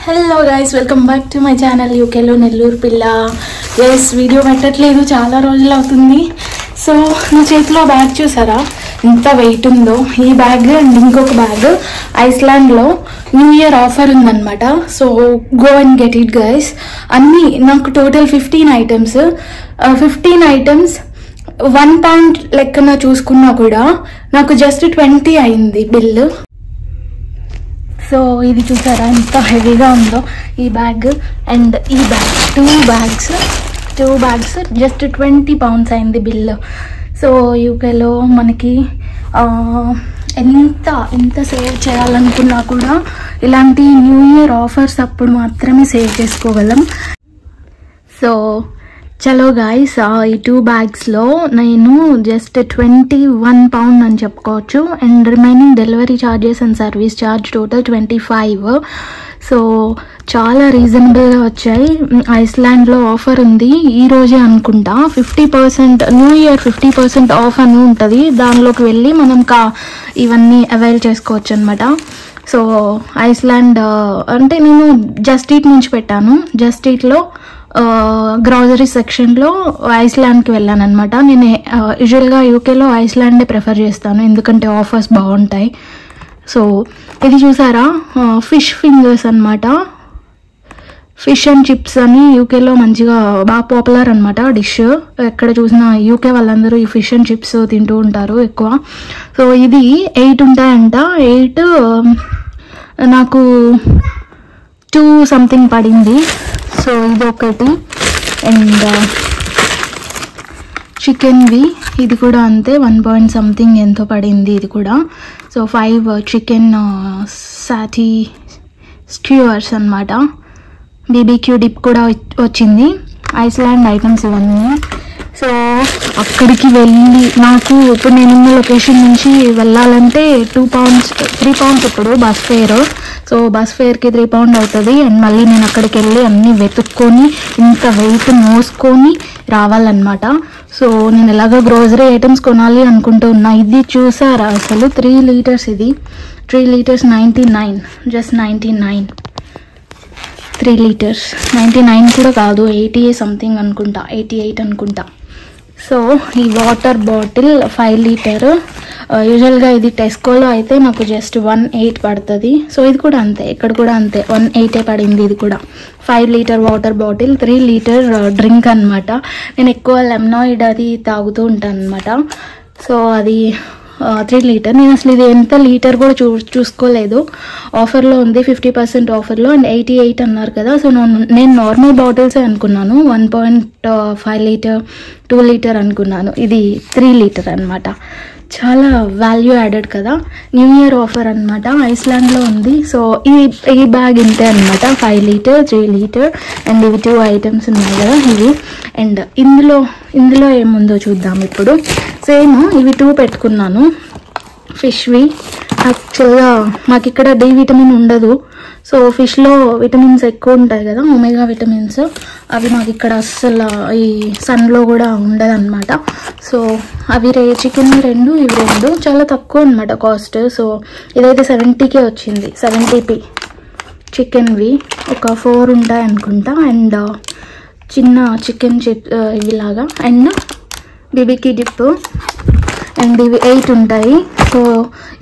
Hello guys, welcome back to my channel యూకేలో నెల్లూరు పిల్ల. Yes, video పెట్టట్లేదు, చాలా రోజులు అవుతుంది. సో నా చేతిలో బ్యాగ్ చూసారా ఎంత వెయిట్ ఉందో. ఈ బ్యాగ్ అండ్ ఇంకొక బ్యాగ్ ఐస్లాండ్లో న్యూ ఇయర్ ఆఫర్ ఉందన్నమాట. So go and get it guys. అన్నీ నాకు టోటల్ 15 ఐటమ్స్ 1 పాయింట్ లెక్కన చూసుకున్నా కూడా నాకు జస్ట్ 20 అయింది బిల్లు. సో ఇది చూసారా ఎంత హెవీగా ఉందో ఈ బ్యాగ్ అండ్ ఈ bag. Two bags just 20 pounds అయింది బిల్. సో యూకేలో మనకి ఎంత సేవ్ చేయాలనుకున్నా కూడా ఇలాంటి న్యూ ఇయర్ ఆఫర్స్ అప్పుడు మాత్రమే సేవ్ చేసుకోగలం. సో చలో గాయస్, ఈ 2 bagsలో నేను జస్ట్ 21 pound అని చెప్పుకోవచ్చు. And remaining delivery charges and service charge total 25. So చాలా రీజనబుల్గా వచ్చాయి. ఐస్లాండ్లో ఆఫర్ ఉంది ఈ రోజే అనుకుంటా. 50% న్యూ ఇయర్ 50% ఆఫ్ అని ఉంటుంది. దానిలోకి వెళ్ళి మనం ఇవన్నీ అవైల్ చేసుకోవచ్చు అనమాట. సో ఐస్లాండ్ అంటే నేను జస్ట్ ఈట్ నుంచి పెట్టాను. జస్ట్ ఈట్లో గ్రాసరీ సెక్షన్లో ఐస్లాండ్కి వెళ్ళాను అనమాట. నేను యూజువల్గా యూకేలో ఐస్లాండే ప్రిఫర్ చేస్తాను, ఎందుకంటే ఆఫర్స్ బాగుంటాయి. సో ఇది చూసారా, ఫిష్ ఫింగర్స్ అనమాట. ఫిష్ అండ్ చిప్స్ అని యూకేలో మంచిగా బాగా పాపులర్ అనమాట డిష్. ఎక్కడ చూసినా యూకే వాళ్ళందరూ ఈ ఫిష్ అండ్ చిప్స్ తింటూ ఉంటారు ఎక్కువ. సో ఇది 8 ఉంటాయంట. 8 నాకు 2 something పడింది. సో ఇది ఒకటి. అండ్ చికెన్వి ఇది కూడా అంతే, 1 point something ఎంతో పడింది ఇది కూడా. సో 5 చికెన్ సాటీ స్క్యూవర్స్ అనమాట. బీబీక్యూ డిప్ కూడా వచ్చింది. ఐస్లాండ్ ఐటమ్స్ ఇవన్నీ. సో అక్కడికి వెళ్ళి నాకు ఇప్పుడు నేనున్న లొకేషన్ నుంచి వెళ్ళాలంటే 3 pounds ఇప్పుడు బస్ ఫేర్. సో బస్ ఫేర్కి 3 pound అవుతుంది. అండ్ మళ్ళీ నేను అక్కడికి వెళ్ళి అన్నీ వెతుక్కొని ఇంత వెయిట్ మోసుకొని రావాలన్నమాట. సో నేను ఎలాగో గ్రోసరీ ఐటమ్స్ కొనాలి అనుకుంటూ ఉన్నా. ఇది చూసారా అసలు 3 liters. ఇది 3 liters 99, జస్ట్ 99. 3 liters 99 కూడా కాదు, 80 something అనుకుంటా, 88 అనుకుంటా. సో ఈ వాటర్ బాటిల్ 5 liter. యూజువల్గా ఇది టెస్కోలో అయితే నాకు జస్ట్ 1.8 పడుతుంది. సో ఇది కూడా అంతే, ఇక్కడ కూడా అంతే 1.8 పడింది. ఇది కూడా 5 liter water bottle, 3 liter drink అనమాట. నేను ఎక్కువ లెమనాయిడ్ అది తాగుతూ ఉంటాను అనమాట. సో అది 3 liter. నేను అసలు ఇది ఎంత లీటర్ కూడా చూసుకోలేదు. ఆఫర్లో ఉంది, 50% ఆఫర్లో. అండ్ 88 అన్నారు కదా. సో నేను నార్మల్ బాటిల్సే అనుకున్నాను. 1.5 liter 2 liter అనుకున్నాను. ఇది 3 liter అనమాట. చాలా వాల్యూ యాడెడ్ కదా. న్యూ ఇయర్ ఆఫర్ అనమాట, ఐస్లాండ్లో ఉంది. సో ఈ బ్యాగ్ ఇంతే అనమాట, 5 liter 3 liter. అండ్ ఇవి 2 items ఉన్నాయి కదా ఇవి. అండ్ ఇందులో ఏముందో చూద్దాం ఇప్పుడు. సేమ్ ఇవి 2 పెట్టుకున్నాను, ఫిష్వి. యాక్చువల్గా మాకు ఇక్కడ డి విటమిన్ ఉండదు. సో ఫిష్లో విటమిన్స్ ఎక్కువ ఉంటాయి కదా, ఒమేగా విటమిన్స్. అవి మాకు ఇక్కడ అస్సలు ఈ సన్లో కూడా ఉండదు అనమాట. సో అవి చికెన్ 2, ఇవి 2 చాలా తక్కువ అనమాట కాస్ట్. సో ఇదైతే 70కే వచ్చింది, 70p. చికెన్వి ఒక 4 ఉంటాయి అనుకుంటా. అండ్ చిన్న చికెన్ ఇవిలాగా. And BBQ dip. అండ్ ఇవి 8 ఉంటాయి. సో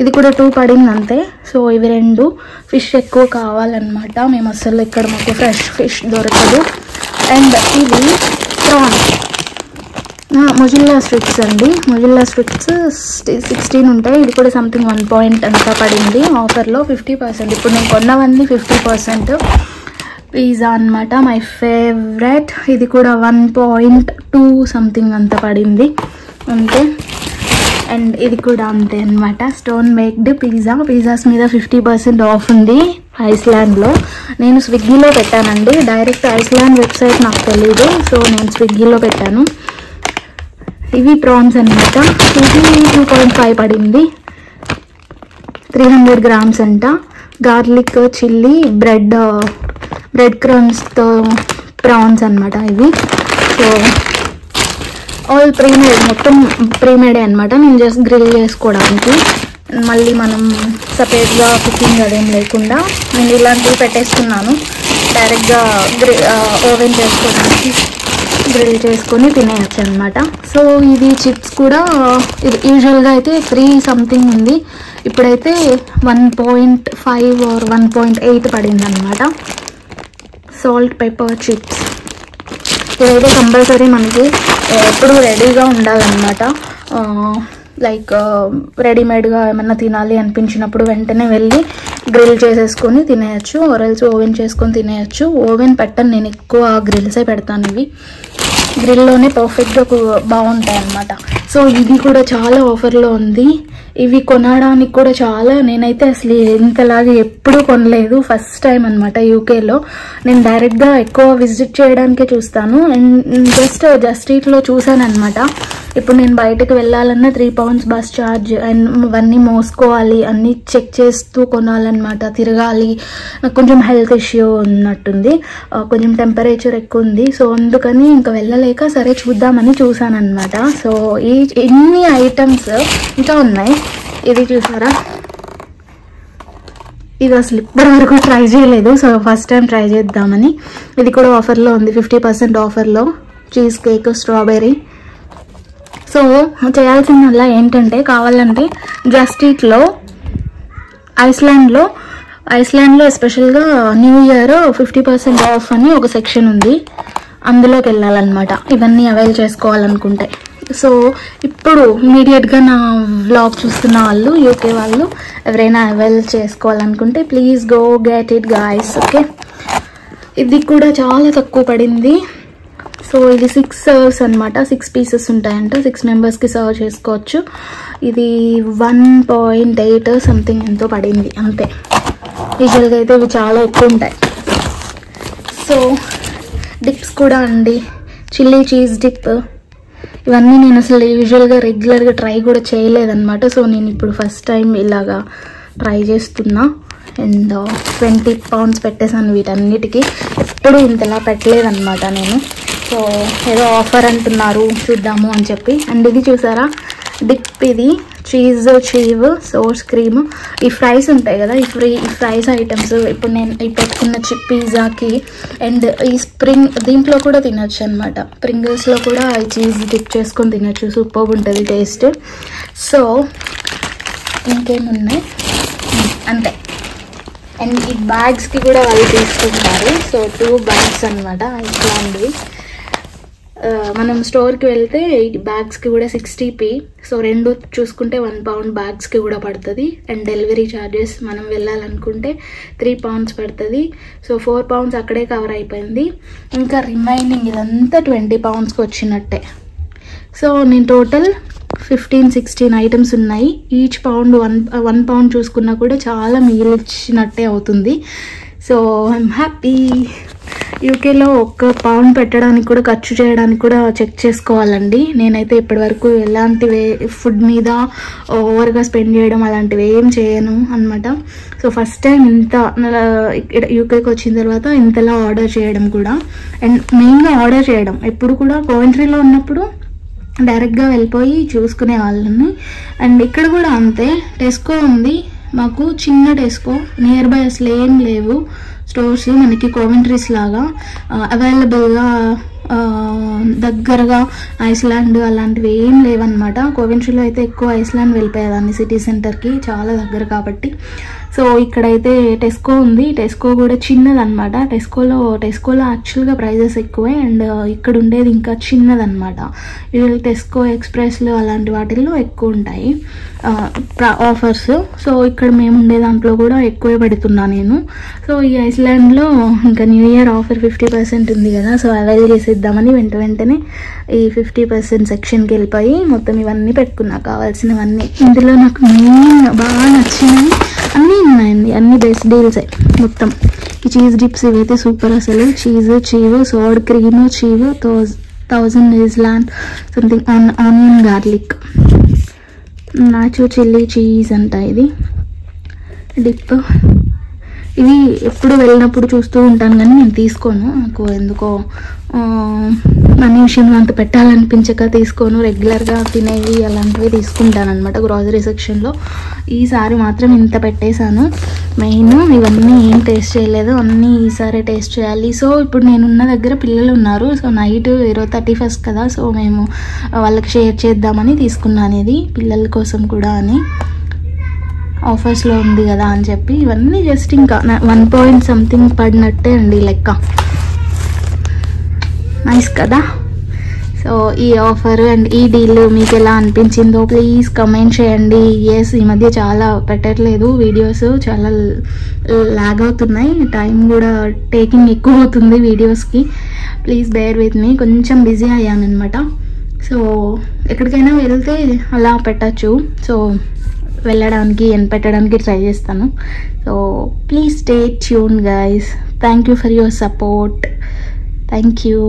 ఇది కూడా 2 పడింది అంతే. సో ఇవి 2. ఫిష్ ఎక్కువ కావాలన్నమాట మేము, అసలు ఇక్కడ మాకు ఫ్రెష్ ఫిష్ దొరకదు. అండ్ ఇవి ప్రాన్స్, మొజిల్లా స్ట్రిప్స్ అండి. మొజిల్లా స్ట్రిప్స్ 16 ఉంటాయి. ఇది కూడా సంథింగ్ 1 point అంతా పడింది ఆఫర్లో, 50%. ఇప్పుడు నేను కొన్నవన్నీ 50%. పిజ్జా అనమాట, మై ఫేవరెట్. ఇది కూడా 1.2 something అంత పడింది అంతే. అండ్ ఇది కూడా అంతే అనమాట, స్టోన్ మేక్డ్ పిజ్జాస్ మీద 50% ఆఫ్ ఉంది ఐస్లాండ్లో. నేను స్విగ్గీలో పెట్టానండి, డైరెక్ట్ ఐస్లాండ్ వెబ్సైట్ నాకు తెలీదు. సో నేను స్విగ్గీలో పెట్టాను. ఇవి ప్రాన్స్ అనమాట. ఇది 2.5 పడింది, 300 grams అంట. గార్లిక్ చిల్లీ బ్రెడ్ క్రమ్స్తో ప్రాన్స్ అనమాట ఇవి. సో ఆల్ ప్రీమేడ్, మొత్తం ప్రీమేడే అనమాట. నేను జస్ట్ గ్రిల్ చేసుకోవడానికి. మళ్ళీ మనం సపరేట్గా కుకింగ్ అదేం లేకుండా నేను ఇలాంటివి పెట్టేస్తున్నాను. డైరెక్ట్గా ఓవెన్ చేసుకోవడానికి గ్రిల్ చేసుకొని తినేయచ్చు అనమాట. సో ఇది చిప్స్ కూడా యూజువల్గా అయితే 3 సంథింగ్ ఉంది, ఇప్పుడైతే 1.5 or 1.8 పడింది అనమాట. సాల్ట్ పెప్పర్ చిప్స్ ఇదైతే కంపల్సరీ మనకి ఎప్పుడు రెడీగా ఉండాలన్నమాట. లైక్ రెడీమేడ్గా ఏమన్నా తినాలి అనిపించినప్పుడు వెంటనే వెళ్ళి గ్రిల్ చేసేసుకొని తినేయచ్చు, ఆర్ఎల్స్ ఓవెన్ చేసుకొని తినేయచ్చు. ఓవెన్ పెట్టను నేను, ఎక్కువ గ్రిల్సే పెడతాను. ఇవి గ్రిల్లోనే పర్ఫెక్ట్గా బాగుంటాయి అన్నమాట. సో ఇది కూడా చాలా ఆఫర్లో ఉంది. ఇవి కొనడానికి కూడా చాలా, నేనైతే అసలు ఇంతలాగా ఎప్పుడూ కొనలేదు, ఫస్ట్ టైం అనమాట యూకేలో. నేను డైరెక్ట్గా ఎక్కువ విజిట్ చేయడానికే చూస్తాను అండ్ జస్ట్ ఈట్లో చూసాను అనమాట. ఇప్పుడు నేను బయటకు వెళ్ళాలన్నా 3 pounds బస్ ఛార్జ్ అండ్ అవన్నీ మోసుకోవాలి, అన్నీ చెక్ చేస్తూ కొనాలన్నమాట, తిరగాలి. నాకు కొంచెం హెల్త్ ఇష్యూ ఉన్నట్టుంది, కొంచెం టెంపరేచర్ ఎక్కువ ఉంది. సో అందుకని ఇంకా వెళ్ళలేక సరే చూద్దామని చూసాను అనమాట. సో ఇన్ని ఐటమ్స్ ఇంకా ఉన్నాయి. ఇది చూసారా, ఇది అసలు ఇప్పటి వరకు ట్రై చేయలేదు, సో ఫస్ట్ టైం ట్రై చేద్దామని. ఇది కూడా ఆఫర్లో ఉంది, 50% ఆఫర్లో. Cheese cake strawberry. సో చేయాల్సిందల్లా ఏంటంటే, కావాలంటే జస్ట్ ఈట్లో ఐస్లాండ్లో ఎస్పెషల్గా న్యూ ఇయర్ 50% ఆఫ్ అని ఒక సెక్షన్ ఉంది, అందులోకి వెళ్ళాలన్నమాట ఇవన్నీ అవైల్ చేసుకోవాలనుకుంటే. సో ఇప్పుడు ఇమీడియట్గా నా వ్లాగ్ చూస్తున్న వాళ్ళు, యూకే వాళ్ళు ఎవరైనా అవైల్ చేసుకోవాలనుకుంటే please go get it guys. Okay, ఇది కూడా చాలా తక్కువ పడింది. సో ఇది 6 serves అనమాట, 6 pieces ఉంటాయంట, 6 members సర్వ్ చేసుకోవచ్చు. ఇది 1.8 సంథింగ్ ఎంతో పడింది అంతే. యూజువల్గా అయితే ఇవి చాలా ఎక్కువ ఉంటాయి. సో డిప్స్ కూడా అండి, చిల్లీ చీజ్ డిప్, ఇవన్నీ నేను అసలు యూజువల్గా రెగ్యులర్గా ట్రై కూడా చేయలేదన్నమాట. సో నేను ఇప్పుడు ఫస్ట్ టైం ఇలాగా ట్రై చేస్తున్నా. అండ్ 20 pounds పెట్టేశాను వీటన్నిటికీ, ఎప్పుడు ఇంతలా పెట్టలేదన్నమాట నేను. సో ఏదో ఆఫర్ అంటున్నారు చూద్దాము అని చెప్పి. అండ్ ఇది చూసారా డిప్, ఇది చీజ్ సోర్స్ క్రీమ్. ఈ ఫ్రైస్ ఉంటాయి కదా, ఈ ఫ్రైస్ ఐటమ్స్ ఇప్పుడు నేను ఈ పెట్టుకున్న పిజ్జాకి అండ్ ఈ దీంట్లో కూడా తినచ్చు అనమాట. ప్రింగిల్స్లో కూడా ఈ చీజ్ డిప్ చేసుకొని తినచ్చు, సూపర్ ఉంటుంది టేస్ట్. సో ఇంకేమున్నాయి అంతే. అండ్ ఈ బ్యాగ్స్కి కూడా వాళ్ళు తీసుకుంటారు. సో 2 bags అనమాట ఇట్లాంటివి. మనం స్టోర్కి వెళ్తే బ్యాగ్స్కి కూడా 60p. సో 2 చూసుకుంటే 1 pound బ్యాగ్స్కి కూడా పడుతుంది. అండ్ డెలివరీ ఛార్జెస్ మనం వెళ్ళాలనుకుంటే 3 pounds పడుతుంది. సో 4 pounds అక్కడే కవర్ అయిపోయింది. ఇంకా రిమైనింగ్ ఇదంతా 20 poundsకి వచ్చినట్టే. సో నేను టోటల్ 15-16 ఐటమ్స్ ఉన్నాయి. ఈచ్ పౌండ్ 1 pound చూసుకున్నా కూడా చాలా మిగిలిచ్చినట్టే అవుతుంది. So I'm happy. యూకేలో 1 pound పెట్టడానికి కూడా, ఖర్చు చేయడానికి కూడా చెక్ చేసుకోవాలండి. నేనైతే ఇప్పటివరకు ఎలాంటి ఫుడ్ మీద ఓవర్గా స్పెండ్ చేయడం అలాంటివి ఏం చేయను అనమాట. సో ఫస్ట్ టైం ఇంత యూకేకి వచ్చిన తర్వాత ఇంతలా ఆర్డర్ చేయడం కూడా. అండ్ మెయిన్గా ఆర్డర్ చేయడం, ఎప్పుడు కూడా కోవెంట్రీలో ఉన్నప్పుడు డైరెక్ట్గా వెళ్ళిపోయి చూసుకునే వాళ్ళని. అండ్ ఇక్కడ కూడా అంతే, టెస్కో ఉంది మాకు, చిన్న టెస్కో, నియర్ బై అసలు ఏం లేవు స్టోర్స్ మనకి కోవెంట్రీస్ లాగా అవైలబుల్గా దగ్గరగా. ఐస్లాండ్ అలాంటివి ఏం లేవన్నమాట. కోవెంట్రీలో అయితే ఎక్కువ ఐస్లాండ్ వెళ్ళిపోయేదాన్ని సిటీ సెంటర్కి, చాలా దగ్గర కాబట్టి. సో ఇక్కడైతే టెస్కో ఉంది, టెస్కో కూడా చిన్నదన్నమాట. టెస్కోలో యాక్చువల్గా ప్రైజెస్ ఎక్కువే అండ్ ఇక్కడ ఉండేది ఇంకా చిన్నదన్నమాట. ఇవి టెస్కో ఎక్స్ప్రెస్లో అలాంటి వాటిల్లో ఎక్కువ ఉంటాయి ఆఫర్స్. సో ఇక్కడ మేము ఉండే దాంట్లో కూడా ఎక్కువే పెడుతున్నా నేను. సో ఈ ఐస్లాండ్లో ఇంకా న్యూ ఇయర్ ఆఫర్ 50% ఉంది కదా, సో అవైల్ చేసేద్దామని వెంటనే ఈ 50% సెక్షన్కి వెళ్ళిపోయి మొత్తం ఇవన్నీ పెట్టుకున్నా, కావాల్సినవన్నీ. ఇందులో నాకు మెయిన్ బాగా నచ్చినవి అన్నీ ఉన్నాయండి, అన్ని బెస్ట్ డీల్సే మొత్తం. ఈ చీజ్ డిప్స్ ఇవైతే సూపర్ అసలు. చీవ్ సోడ్ cream, చీవ్ 1000 Iceland something onion garlic, nacho chilli cheese అంట ఇది డిప్. ఇవి ఎప్పుడు వెళ్ళినప్పుడు చూస్తూ ఉంటాను కానీ నేను తీసుకోను, నాకు ఎందుకో మనీ విషయంలో అంత పెట్టాలనిపించక తీసుకోను. రెగ్యులర్గా తినేవి అలాంటివి తీసుకుంటాను అనమాట గ్రాసరీ సెక్షన్లో. ఈసారి మాత్రం ఇంత పెట్టేశాను. మెయిన్ ఇవన్నీ ఏం టేస్ట్ చేయలేదు, అన్నీ ఈసారి టేస్ట్ చేయాలి. సో ఇప్పుడు నేనున్న దగ్గర పిల్లలు ఉన్నారు. సో నైట్ ఈరోజు 31st కదా, సో మేము వాళ్ళకి షేర్ చేద్దామని తీసుకున్నాను ఇది, పిల్లల కోసం కూడా అని, ఆఫర్స్లో ఉంది కదా అని చెప్పి. ఇవన్నీ జస్ట్ ఇంకా 1 పాయింట్ సంథింగ్ పడినట్టే అండి లెక్క. నైస్ కదా. సో ఈ ఆఫర్ అండ్ ఈ డీల్ మీకు ఎలా అనిపించిందో ప్లీజ్ కమెంట్ చేయండి. ఎస్, ఈ మధ్య చాలా పెట్టట్లేదు వీడియోస్, చాలా లాగ్ అవుతున్నాయి, టైం కూడా టేకింగ్ ఎక్కువ అవుతుంది వీడియోస్కి. ప్లీజ్ బేర్ విత్ మీ, కొంచెం బిజీ అయ్యాను అనమాట. సో ఎక్కడికైనా వెళ్తే అలా పెట్టచ్చు, సో వెళ్ళడానికి అండ్ పెట్టడానికి ట్రై చేస్తాను. So please stay tune guys. Thank you for your support. Thank you.